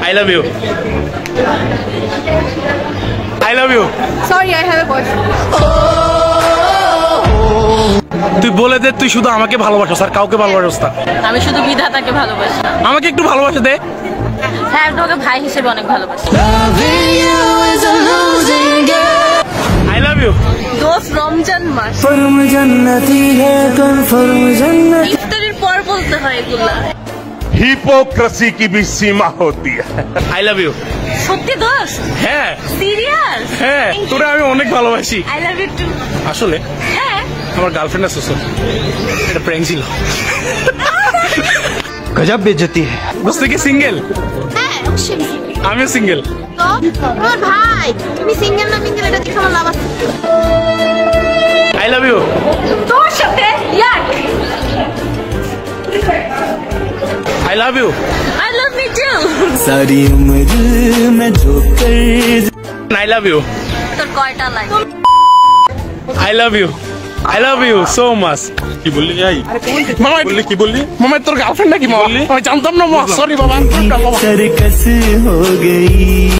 I love you. I love you. Sorry, I have a boyfriend. তুই বলে দে তুই শুধু আমাকে ভালোবাসিস আর কাউকে ভালোবাসিস না। আমি শুধু বিধাতাকে ভালোবাসি। আমাকে একটু ভালোবাসা দে। হ্যাঁ, তোকে ভাই হিসেবে অনেক ভালোবাসি। I love you. দোস্ত রমজান মাস। फर्म जन्नती है कन्फर्म जन्नत। ইফতারের পর বলতে হয় এগুলা। हिपोक्रेसी की भी सीमा होती है। I love you. সত্যি দোস্ত? হ্যাঁ সিরিয়াস? হ্যাঁ তোরা আমি অনেক ভালোবাসি। I love you too. আসলে হ্যাঁ। আমার গার্লফ্রেন্ড আছে সো এটা প্র্যাঙ্ক ছিল। गजब बेइज्जती है। দোস্ত কি সিঙ্গেল? হ্যাঁ, অবশ্যই। আমিও সিঙ্গেল। তো আমার ভাই, তুমি সিঙ্গেল না মিঙ্গেল এটা দেখে আমার লাভ আছে। I love you. তোর সাথে ইয়াক। I love you. I love me too. सारी उम्र मैं जो कर I love you. তোর কয়টা like? I love you. I love you so much. কি বললি ভাই? মামা বললি কি বললি? মামা তোর গার্লফ্রেন্ড নাকি মামা? আমি জানতাম না মামা, সরি বাবা। सर्कस हो गई।